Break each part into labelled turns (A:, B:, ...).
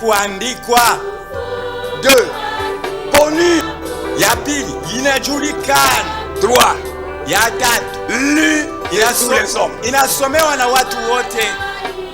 A: kuandikwa.
B: 2. Connu.
A: Ya pili, inajulikana.
B: 3.
A: Ya tatu,
B: Lu de tous les hommes.
A: inasomewa na watu wote.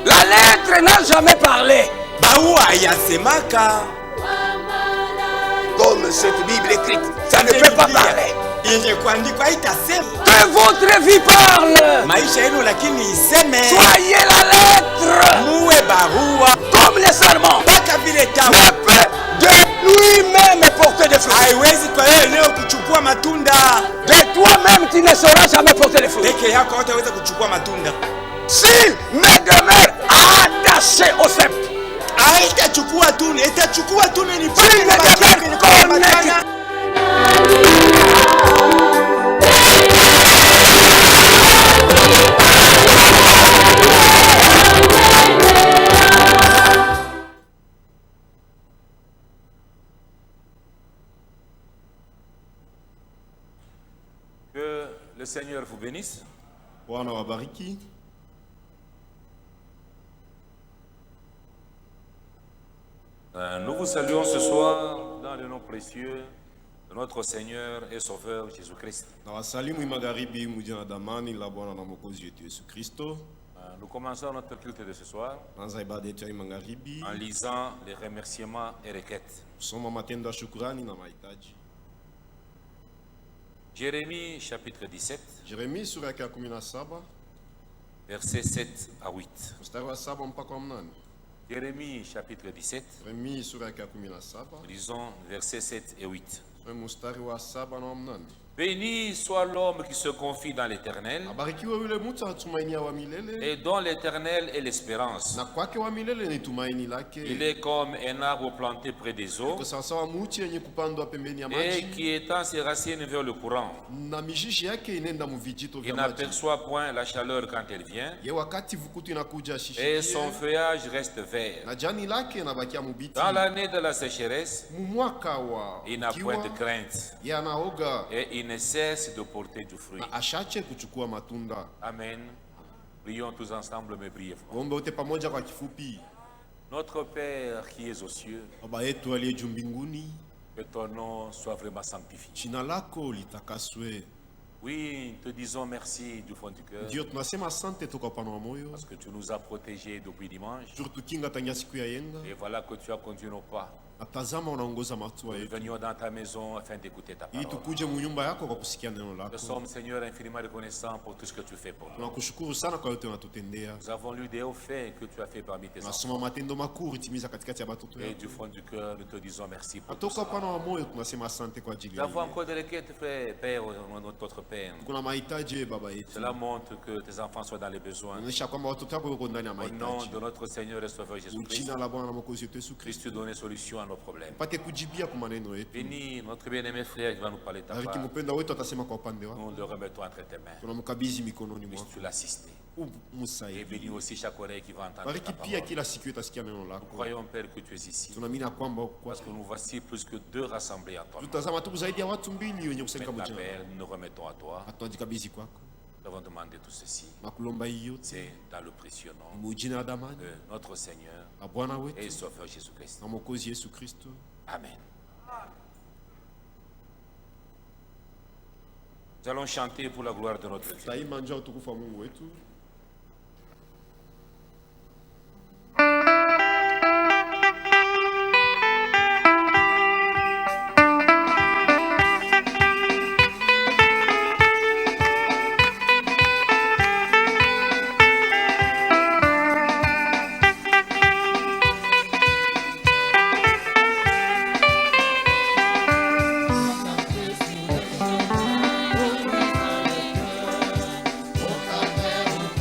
B: La lettre n'a jamais parlé.
A: Barua yasemaka.
B: Comme cette Bible écrite, ça ne peut pas parler.
A: Yenye kuandikwa itasema.
B: Que votre vie parle.
A: Maisha yenu lakini iseme.
B: Soyez la lettre.
A: Muwe barua.
B: Comme les serments.
A: Mpaka vile tamu.
B: Ne peut de lui-même porter des fruits.
A: Haiwezi kwa yeye leo kuchukua matunda.
B: De toi-même, tu ne sauras jamais porter des fruits.
A: Peke yako hutaweza kuchukua matunda.
B: S'il me demeure attaché au cep.
A: Haitachukua tunu, itachukua tunu ni
B: S'il me demeure connecté.
C: Que le Seigneur vous bénisse.
D: Bwana wabariki.
C: Nous vous saluons ce soir dans le nom précieux de notre Seigneur et Sauveur Jésus-Christ.
D: Na wasalimu magharibi mujina na damani la Bwana na Mwokozi wetu Yesu Kristo.
C: Nous commençons notre culte de ce soir
D: Naanza ibada yetu ya magharibi.
C: en lisant les remerciements et requêtes.
D: Soma matendo ya shukrani na mahitaji.
C: Jérémie chapitre 17,
D: Yeremia sura ya 17
C: versets 7 à 8.
D: mstari wa 7 mpaka wa 8.
C: Jérémie chapitre 17,
D: Yeremia sura ya 17
C: lisons versets 7 et 8.
D: mstari wa 7 na wa 8.
C: Béni soit l'homme qui se confie dans l'Éternel
D: Abarikiwe yule mtu atumainia wa milele
C: et dont l'Éternel est l'espérance.
D: na kwake wa milele ni tumaini lake.
C: Il est comme un arbre planté près des eaux
D: Kwa sawasawa muti yenye kupandwa pembeni ya
C: et
D: maji
C: qui étend ses racines vers le courant.
D: na mijishi yake inenda muvijito
C: Il
D: vya maji.
C: n'aperçoit point la chaleur quand elle vient
D: Ye wakati vukutu inakuja
C: et
D: shishikie
C: son feuillage reste vert.
D: na jani lake inabakia mubiti.
C: Dans l'année de la sécheresse,
D: Mumwaka wa
C: il n'a point de
D: ukiwa
C: crainte
D: ye anaoga
C: et il ne cesse de porter du fruit.
D: na ashache kuchukua matunda.
C: Amen. Prions tous ensemble, mais brièvement.
D: Ombe wote pamoja kwa kifupi.
C: Notre Père qui es aux cieux,
D: Baba yetu aliye juu mbinguni,
C: que ton nom soit vraiment sanctifié.
D: jina lako litakaswe.
C: Oui, te disons merci du fond du cœur
D: Ndio tunasema asante toka upano wa moyo.
C: parce que tu nous as protégés depuis dimanche.
D: Juu tukinga tangia siku ya yenga.
C: Et voilà que tu as conduit nos pas.
D: Atazama unaongoza matua
C: Nous
D: yetu.
C: venions dans ta maison afin d'écouter ta
D: Ili
C: parole.
D: tukuje mu nyumba yako kwa kusikia neno
C: Nous
D: lako.
C: sommes, Seigneur, infiniment reconnaissants pour tout ce que tu fais pour nous.
D: Tunakushukuru sana kwa yote unatutendea.
C: Nous avons lu des hauts faits que tu as fait parmi tes enfants.
D: Tunasoma matendo makuu timiza katikati ya batoto
C: Et
D: yako.
C: du fond du cœur, nous te disons merci pour tout
D: Toka
C: ça.
D: upano wa moyo tunasema asante kwa ajili
C: Nous
D: ya
C: avons
D: hili.
C: encore des requêtes, frère, Père, notre Père.
D: Kuna mahitaji baba yetu.
C: Cela montre que tes enfants sont dans les besoins.
D: Onyesha kwamba watoto wako wako ndani ya
C: Au nom
D: mahitaji.
C: de notre Seigneur et Sauveur Jésus-Christ,
D: Jina la Bwana na Mwokozi wetu Yesu
C: puisses-tu
D: Kristo.
C: donner solution à nos problèmes.
D: Pate kujibia kwa maneno yetu.
C: Bénis notre bien-aimé frère qui va nous parler de ta
D: Bariki
C: part.
D: mpenda wetu atasema kwa upande wako.
C: Nous le remettons entre tes mains.
D: Tunamkabidhi mikononi mwako.
C: Puisses-tu l'assister. Et
D: Umsaidie.
C: bénis aussi chaque oreille qui va entendre ta
D: Bariki pia
C: parole.
D: kila siku itasikia neno
C: Nous
D: lako.
C: croyons, Père, que tu es ici.
D: Tunaamini ya kwamba kwa
C: Parce que nous voici plus que 2 rassemblés en toi.
D: tutazama tu zaidi ya watu mbili wenye kusanyika
C: Maintenant,
D: mjana.
C: Père, nous nous remettons à toi.
D: Tunajikabidhi kwako.
C: Nous avons demandé tout ceci.
D: Na kulomba hii yote
C: C'est dans le précieux nom
D: mu jina la damani
C: de notre Seigneur
D: la Bwana
C: et
D: wetu
C: Sauveur Jésus-Christ.
D: na Mwokozi Yesu Kristo.
C: Amen. Nous allons chanter pour la gloire de notre Dieu.
D: Tutaimba njia utukufu wa Mungu wetu.
E: Au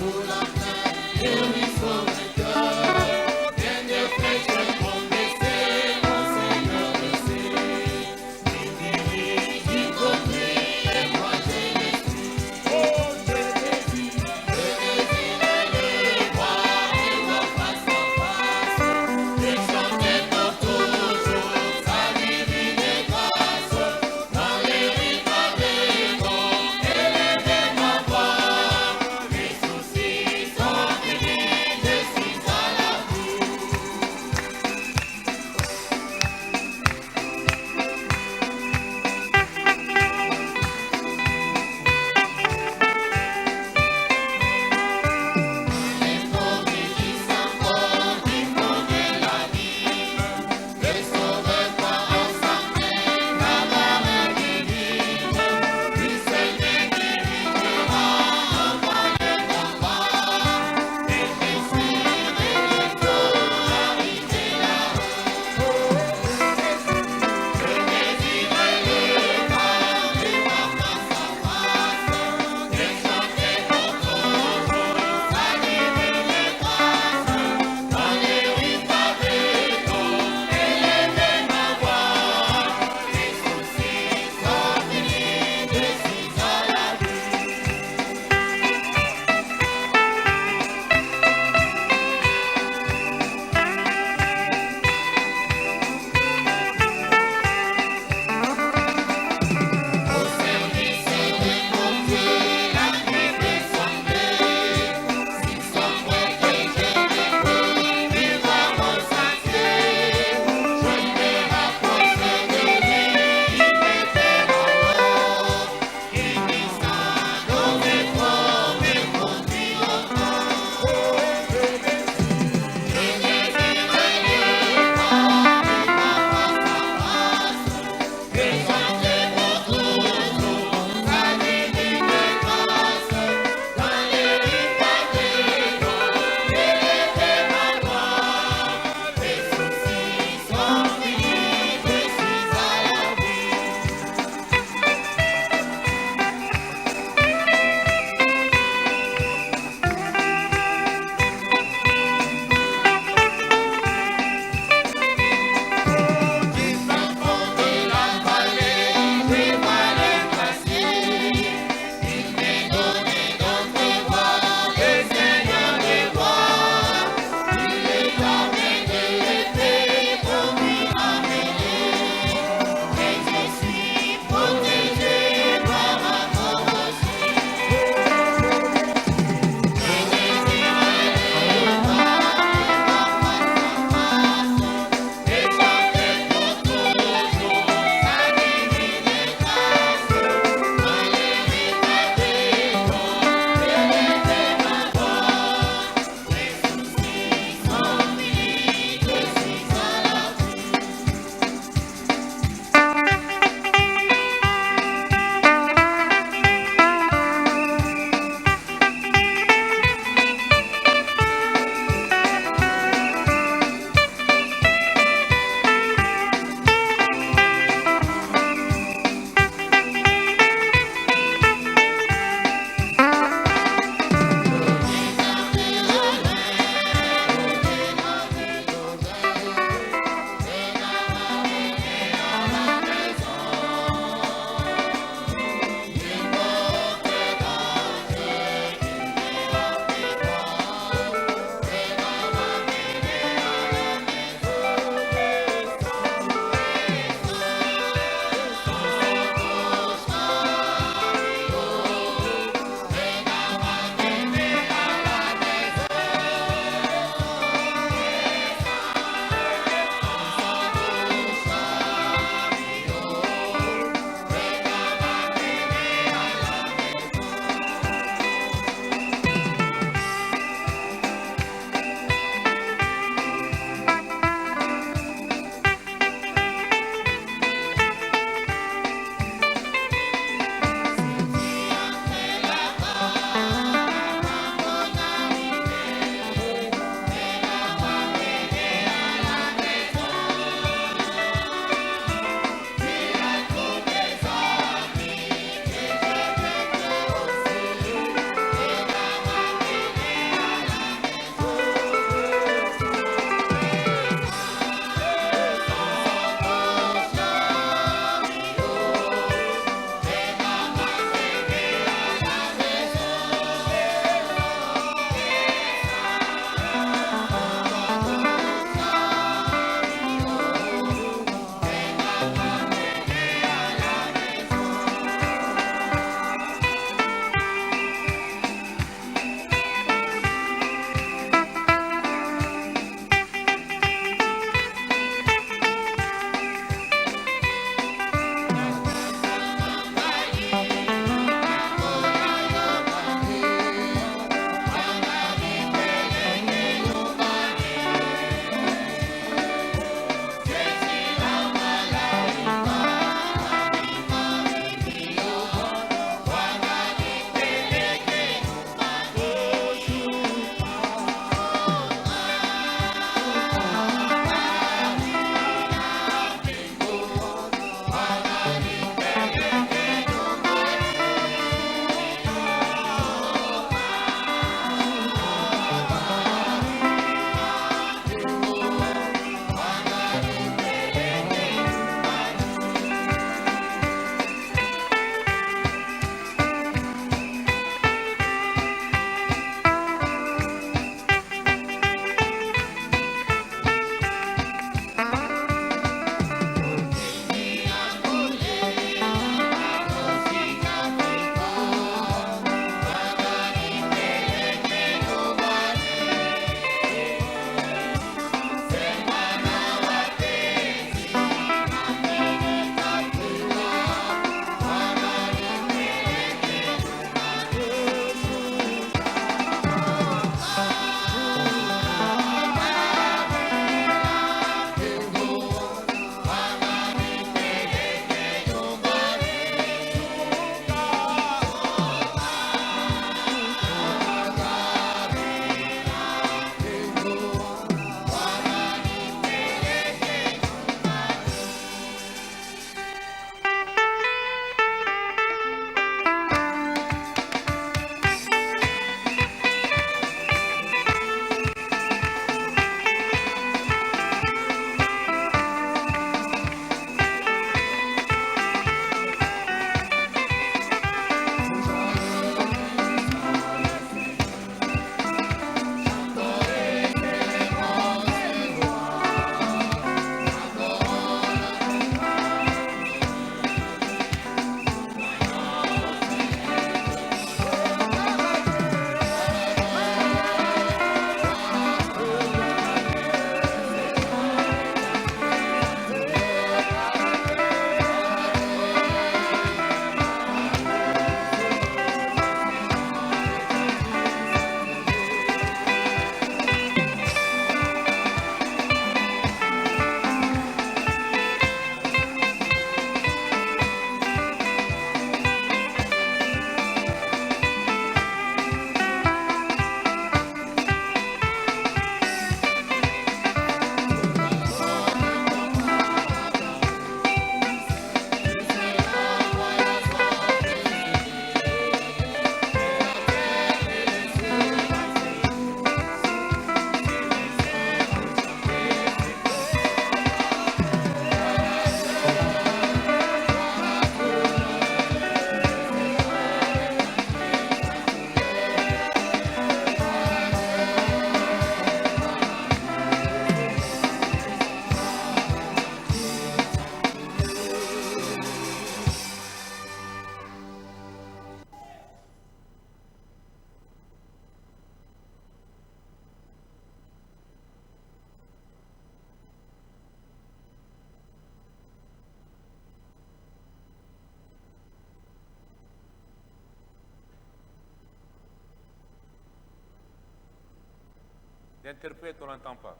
C: L'interprète, on n'entend pas.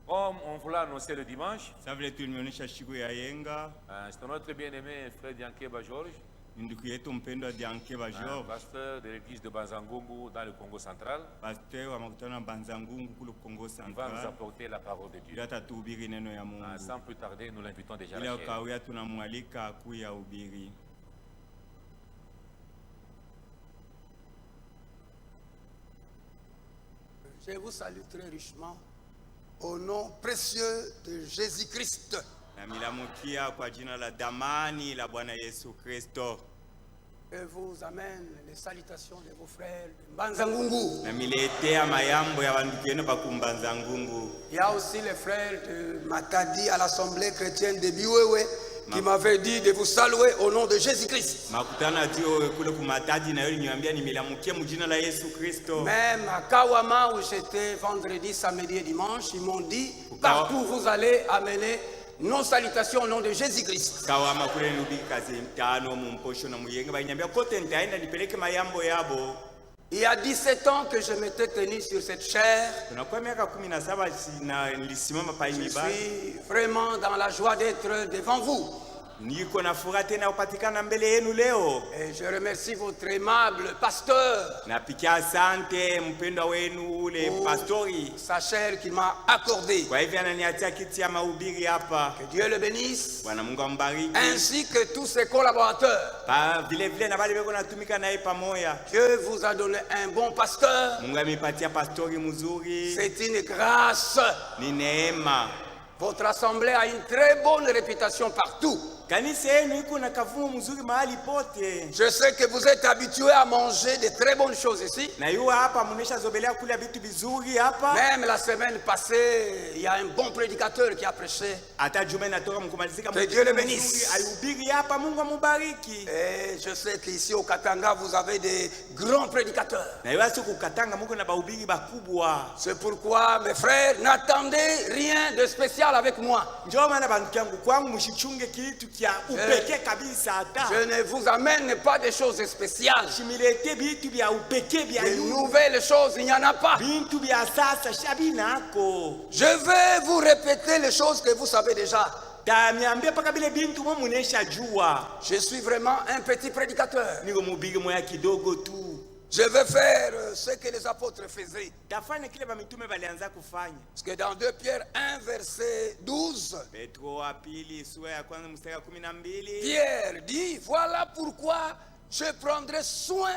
C: Comme on voulait annoncer le dimanche,
E: Savile tulionyesha siku ya yenga,
C: c'est notre bien-aimé frère Diankeba Georges,
E: ndugu yetu mpendwa Diankeba George,
C: pasteur de l'église de Banzangungu dans le Congo central.
E: pasteur wa makutano Banzangungu kule Kongo
C: Il va nous
E: Central.
C: apporter la parole de Dieu.
E: Atatuhubiri neno ya Mungu.
C: Sans plus tarder, nous l'invitons déjà à
E: Bila
C: la chaire.
E: kawia tunamwalika kuya ubiri.
F: Je vous salue très richement au nom précieux de Jésus-Christ.
E: Na milamukia kwa jina la damani la Bwana Yesu Kristo.
F: Je vous amène les salutations de vos frères de Banzangungu.
E: Na miletea mayambo ya banduku yenu bakumbanza ngungu.
F: Il y a aussi les frères de Matadi à l'Assemblée chrétienne de Biwewe qui m'avaient dit de vous saluer au nom de Jésus-Christ.
E: Makutana tio kule kumatadi na yule niwaambia nimilamukia mjina la Yesu Kristo.
F: Même à Kawama où j'étais vendredi, samedi et dimanche, ils m'ont dit partout où vous allez amener nos salutations au nom de Jésus-Christ.
E: Kawama kule nubi kazi mtano mumposho na muyenga banyambia kote nitaenda nipeleke mayambo yabo.
F: Il y a 17 ans que je m'étais tenu sur cette chaire.
E: Tunakuwa miaka 17 na nilisimama pa
F: Je
E: imiba.
F: suis vraiment dans la joie d'être devant vous.
E: Niko na furaha tena upatikana mbele yenu leo.
F: Et je remercie votre aimable pasteur.
E: Napikia asante mpendwa wenu ule pastori.
F: Sa chair qu'il m'a accordée.
E: Kwa hivyo ananiatia kiti ya mahubiri hapa.
F: Que Dieu le bénisse.
E: Bwana Mungu ambariki.
F: Ainsi que tous ses collaborateurs.
E: Pa vile vile na wale wako natumika naye pamoja.
F: Dieu vous a donné un bon pasteur.
E: Mungu amepatia pastori mzuri.
F: C'est une grâce.
E: Ni neema.
F: Votre assemblée a une très bonne réputation partout.
E: Kanisa yenu iko na kavumu mzuri mahali pote.
F: Je sais que vous êtes habitués à manger de très bonnes choses ici.
E: Na yuwa hapa munesha zobelea kula vitu vizuri hapa.
F: Même la semaine passée, il y a un bon prédicateur qui a prêché.
E: Hata juma inatoka mkumalizika.
F: Que Dieu le bénisse.
E: Ayubiri hapa, Mungu amubariki.
F: Et je sais qu'ici au Katanga, vous avez des grands prédicateurs.
E: Na yuwa siku Katanga Mungu na bahubiri bakubwa.
F: C'est pourquoi, mes frères, n'attendez rien de spécial avec moi.
E: Njoo maana bantu yangu kwangu mshichunge kitu kia upeke kabisa hata.
F: Je ne vous amène pas des choses spéciales.
E: Shimilete bitu bya upeke bya
F: De nouvelles choses, il n'y en a pas.
E: bintu bya sasa shabinako.
F: Je vais vous répéter les choses que vous savez déjà.
E: Tamiambia paka bile bintu mwa munesha jua.
F: Je suis vraiment un petit prédicateur.
E: Niko mubigi moya kidogo tu.
F: Je vais faire ce que les apôtres faisaient.
E: Tafanya kile ba mitume balianza kufanya.
F: Parce que dans 2 Pierre 1, verset 12,
E: Petro wa pili sura ya kwanza mstari wa 12.
F: Pierre dit, voilà pourquoi je prendrai soin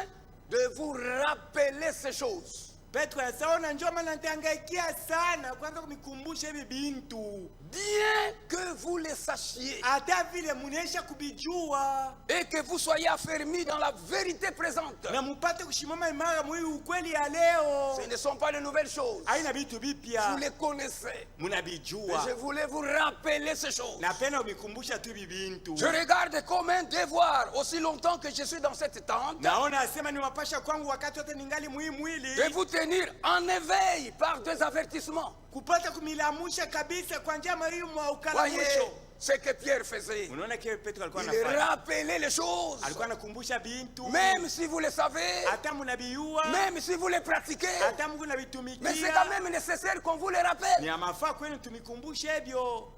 F: de vous rappeler ces choses.
E: Petro asaona njoo maana nitangaikia sana kwanza kumikumbusha hivi bintu.
F: Bien que vous les sachiez
E: Hata vile munesha kubijua
F: et que vous soyez affermis dans la vérité présente.
E: na mupate kushimama imara mwi ukweli ya leo.
F: Ce ne sont pas de nouvelles choses.
E: Haina vitu bipya.
F: Vous les connaissez.
E: Munabijua.
F: Et je voulais vous rappeler ces choses.
E: Napenda umikumbusha tu bintu.
F: Je regarde comme un devoir, aussi longtemps que je suis dans cette tente,
E: Naona asema ni mapasha kwangu wakati wote ningali mwili.
F: de vous tenir en éveil par 2 avertissements.
E: Kupata kumilamusha kabisa kwa njia marimu wa
F: Voyez
E: ukalamusho.
F: ce que Pierre faisait.
E: Unaona kile Petro alikuwa
F: Il
E: anafanya.
F: rappelait les choses.
E: Alikuwa anakumbusha bintu.
F: Même si vous les savez,
E: Hata munabiyua.
F: même si vous les pratiquez.
E: Hata Mungu
F: Mais c'est
E: nabitumikia.
F: quand même nécessaire qu'on vous les rappelle.
E: Ni amafaa kwenu tumikumbushe hivyo.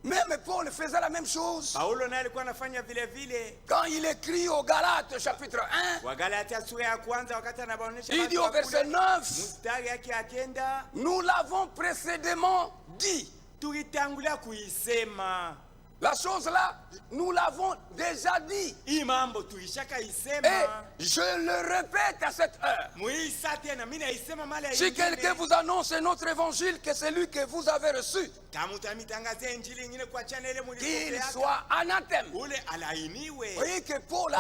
F: Même Paul faisait la même chose.
E: Paulo naye alikuwa anafanya vile vile.
F: Quand il écrit aux Galates chapitre 1,
E: Wagalatia sura ya kwanza wakati anabaonesha
F: il dit au verset 9,
E: mstari yake ya 9,
F: nous l'avons précédemment dit.
E: tulitangulia kuisema.
F: La chose là, nous l'avons déjà dit.
E: Hii mambo tulishaka
F: Et
E: isema.
F: je le répète à cette heure.
E: Muisa tena mimi naisema mara
F: Si quelqu'un vous annonce un autre évangile que celui que vous avez reçu,
E: kama utamitangaza injili nyingine kwa channel ile
F: qu'il
E: mlipokea,
F: soit anathème.
E: ule alainiwe.
F: Vous voyez que Paul